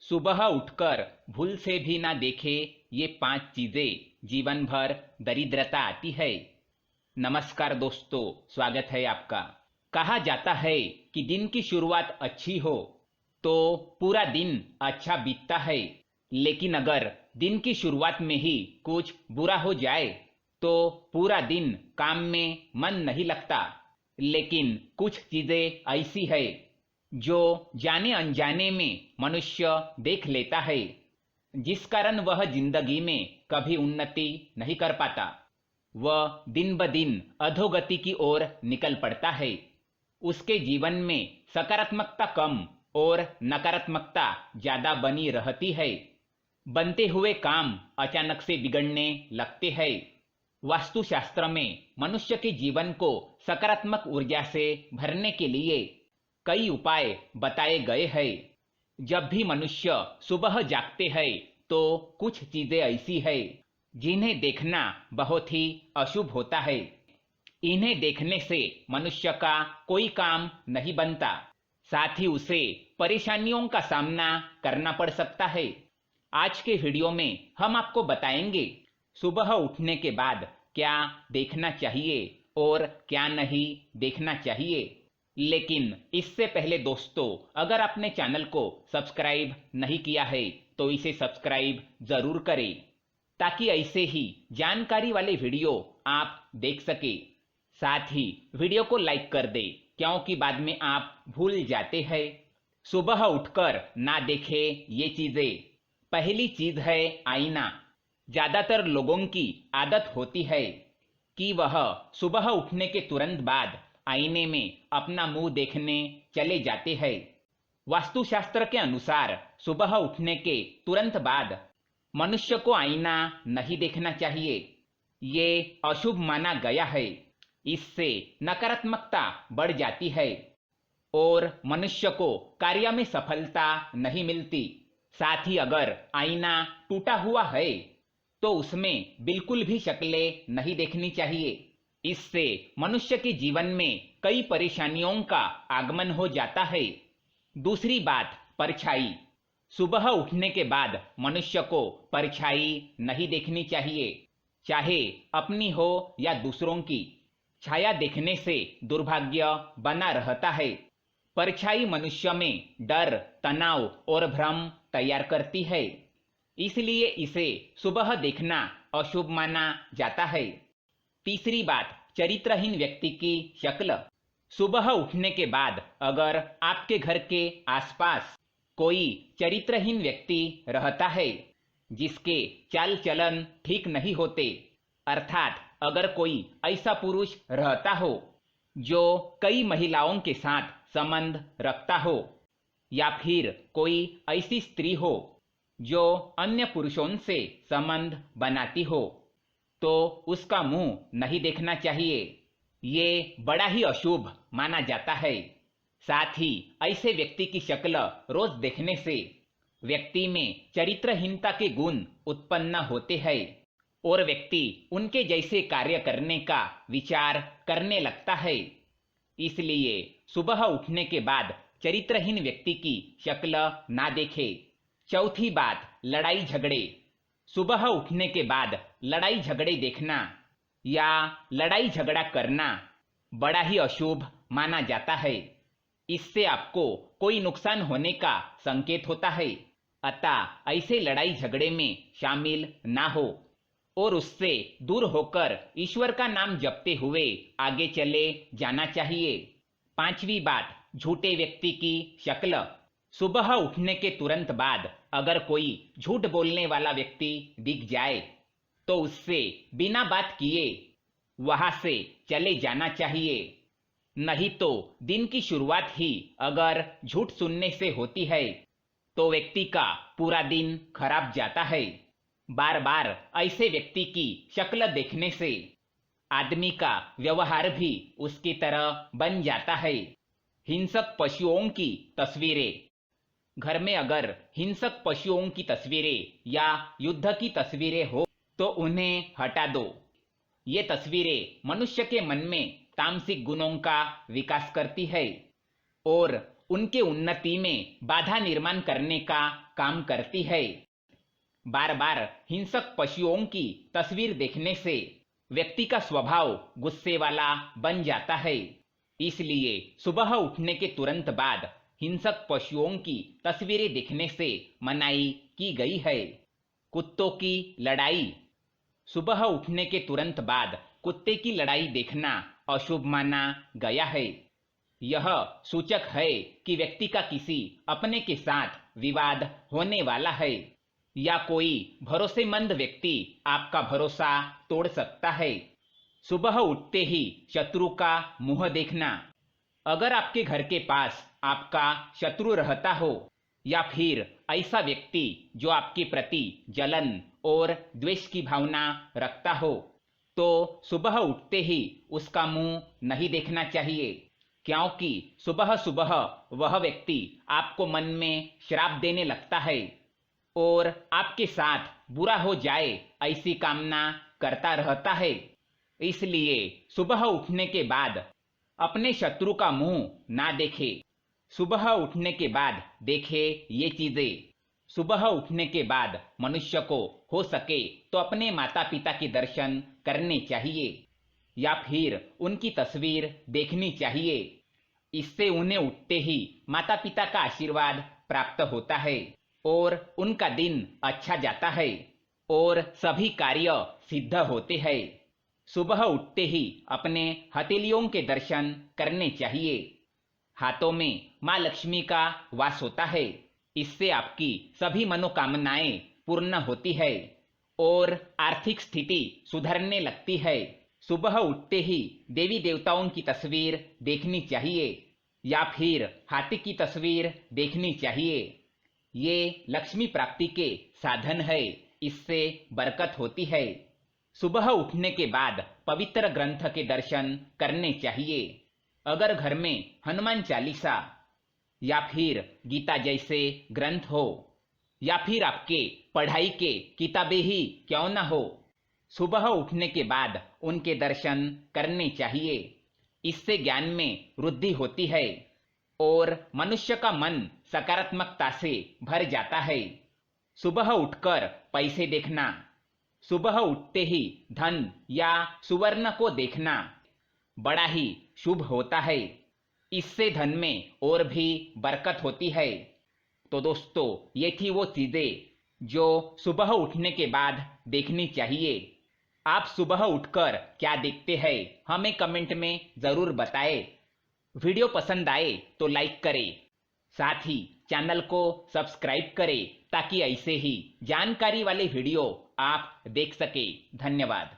सुबह उठकर भूल से भी ना देखे ये 5 चीजें जीवन भर दरिद्रता आती है। नमस्कार दोस्तों, स्वागत है आपका। कहा जाता है कि दिन की शुरुआत अच्छी हो तो पूरा दिन अच्छा बीतता है, लेकिन अगर दिन की शुरुआत में ही कुछ बुरा हो जाए तो पूरा दिन काम में मन नहीं लगता। लेकिन कुछ चीजें ऐसी है जो जाने अनजाने में मनुष्य देख लेता है, जिस कारण वह जिंदगी में कभी उन्नति नहीं कर पाता। वह दिन ब दिन अधोगति की ओर निकल पड़ता है। उसके जीवन में सकारात्मकता कम और नकारात्मकता ज्यादा बनी रहती है। बनते हुए काम अचानक से बिगड़ने लगते हैं। वास्तुशास्त्र में मनुष्य के जीवन को सकारात्मक ऊर्जा से भरने के लिए कई उपाय बताए गए हैं। जब भी मनुष्य सुबह जागते हैं तो कुछ चीजें ऐसी है जिन्हें देखना बहुत ही अशुभ होता है। इन्हें देखने से मनुष्य का कोई काम नहीं बनता, साथ ही उसे परेशानियों का सामना करना पड़ सकता है। आज के वीडियो में हम आपको बताएंगे सुबह उठने के बाद क्या देखना चाहिए और क्या नहीं देखना चाहिए। लेकिन इससे पहले दोस्तों, अगर आपने चैनल को सब्सक्राइब नहीं किया है तो इसे सब्सक्राइब जरूर करें, ताकि ऐसे ही जानकारी वाले वीडियो आप देख सके। साथ ही वीडियो को लाइक कर दे, क्योंकि बाद में आप भूल जाते हैं। सुबह उठकर ना देखे ये चीजें। पहली चीज है आईना। ज्यादातर लोगों की आदत होती है कि वह सुबह उठने के तुरंत बाद आईने में अपना मुंह देखने चले जाते हैं। वास्तुशास्त्र के अनुसार सुबह उठने के तुरंत बाद मनुष्य को आईना नहीं देखना चाहिए। ये अशुभ माना गया है। इससे नकारात्मकता बढ़ जाती है और मनुष्य को कार्य में सफलता नहीं मिलती। साथ ही अगर आईना टूटा हुआ है तो उसमें बिल्कुल भी शक्लें नहीं देखनी चाहिए। इससे मनुष्य के जीवन में कई परेशानियों का आगमन हो जाता है। दूसरी बात, परछाई। सुबह उठने के बाद मनुष्य को परछाई नहीं देखनी चाहिए, चाहे अपनी हो या दूसरों की। छाया देखने से दुर्भाग्य बना रहता है। परछाई मनुष्य में डर, तनाव और भ्रम तैयार करती है, इसलिए इसे सुबह देखना अशुभ माना जाता है। तीसरी बात, चरित्रहीन व्यक्ति की शक्ल। सुबह उठने के बाद अगर आपके घर के आसपास कोई चरित्रहीन व्यक्ति रहता है जिसके चाल चलन ठीक नहीं होते, अर्थात अगर कोई ऐसा पुरुष रहता हो जो कई महिलाओं के साथ संबंध रखता हो, या फिर कोई ऐसी स्त्री हो जो अन्य पुरुषों से संबंध बनाती हो, तो उसका मुंह नहीं देखना चाहिए। ये बड़ा ही अशुभ माना जाता है। साथ ही ऐसे व्यक्ति की शक्ल रोज देखने से व्यक्ति में चरित्रहीनता के गुण उत्पन्न होते हैं और व्यक्ति उनके जैसे कार्य करने का विचार करने लगता है। इसलिए सुबह उठने के बाद चरित्रहीन व्यक्ति की शक्ल ना देखे। चौथी बात, लड़ाई झगड़े। सुबह उठने के बाद लड़ाई झगड़े देखना या लड़ाई झगड़ा करना बड़ा ही अशुभ माना जाता है। इससे आपको कोई नुकसान होने का संकेत होता है, अतः ऐसे लड़ाई झगड़े में शामिल ना हो और उससे दूर होकर ईश्वर का नाम जपते हुए आगे चले जाना चाहिए। पांचवी बात, झूठे व्यक्ति की शक्ल। सुबह उठने के तुरंत बाद अगर कोई झूठ बोलने वाला व्यक्ति दिख जाए तो उससे बिना बात किए वहां से चले जाना चाहिए। नहीं तो दिन की शुरुआत ही अगर झूठ सुनने से होती है तो व्यक्ति का पूरा दिन खराब जाता है। बार बार ऐसे व्यक्ति की शक्ल देखने से आदमी का व्यवहार भी उसकी तरह बन जाता है। हिंसक पशुओं की तस्वीरें। घर में अगर हिंसक पशुओं की तस्वीरें या युद्ध की तस्वीरें हो तो उन्हें हटा दो। ये तस्वीरें मनुष्य के मन में तामसिक गुणों का विकास करती है और उनके उन्नति में बाधा निर्माण करने का काम करती है। बार बार हिंसक पशुओं की तस्वीर देखने से व्यक्ति का स्वभाव गुस्से वाला बन जाता है। इसलिए सुबह उठने के तुरंत बाद हिंसक पशुओं की तस्वीरें देखने से मनाही की गई है। कुत्तों की लड़ाई। सुबह उठने के तुरंत बाद कुत्ते की लड़ाई देखना अशुभ माना गया है। यह सूचक है कि व्यक्ति का किसी अपने के साथ विवाद होने वाला है या कोई भरोसेमंद व्यक्ति आपका भरोसा तोड़ सकता है। सुबह उठते ही शत्रु का मुंह देखना। अगर आपके घर के पास आपका शत्रु रहता हो या फिर ऐसा व्यक्ति जो आपके प्रति जलन और द्वेष की भावना रखता हो, तो सुबह उठते ही उसका मुंह नहीं देखना चाहिए, क्योंकि सुबह सुबह वह व्यक्ति आपको मन में श्राप देने लगता है और आपके साथ बुरा हो जाए ऐसी कामना करता रहता है। इसलिए सुबह उठने के बाद अपने शत्रु का मुंह ना देखे। सुबह उठने के बाद देखे ये चीजें। सुबह उठने के बाद मनुष्य को हो सके तो अपने माता पिता के दर्शन करने चाहिए या फिर उनकी तस्वीर देखनी चाहिए। इससे उन्हें उठते ही माता पिता का आशीर्वाद प्राप्त होता है और उनका दिन अच्छा जाता है और सभी कार्य सिद्ध होते हैं। सुबह उठते ही अपने हथेलियों के दर्शन करने चाहिए। हाथों में माँ लक्ष्मी का वास होता है। इससे आपकी सभी मनोकामनाएं पूर्ण होती है और आर्थिक स्थिति सुधरने लगती है। सुबह उठते ही देवी देवताओं की तस्वीर देखनी चाहिए या फिर हाथी की तस्वीर देखनी चाहिए। ये लक्ष्मी प्राप्ति के साधन है, इससे बरकत होती है। सुबह उठने के बाद पवित्र ग्रंथ के दर्शन करने चाहिए। अगर घर में हनुमान चालीसा या फिर गीता जैसे ग्रंथ हो या फिर आपके पढ़ाई के किताबें ही क्यों ना हो, सुबह उठने के बाद उनके दर्शन करने चाहिए। इससे ज्ञान में वृद्धि होती है और मनुष्य का मन सकारात्मकता से भर जाता है। सुबह उठकर पैसे देखना। सुबह उठते ही धन या सुवर्ण को देखना बड़ा ही शुभ होता है। इससे धन में और भी बरकत होती है। तो दोस्तों, ये थी वो चीजें जो सुबह उठने के बाद देखनी चाहिए। आप सुबह उठकर क्या देखते हैं, हमें कमेंट में जरूर बताएं। वीडियो पसंद आए तो लाइक करें, साथ ही चैनल को सब्सक्राइब करें ताकि ऐसे ही जानकारी वाले वीडियो आप देख सके। धन्यवाद।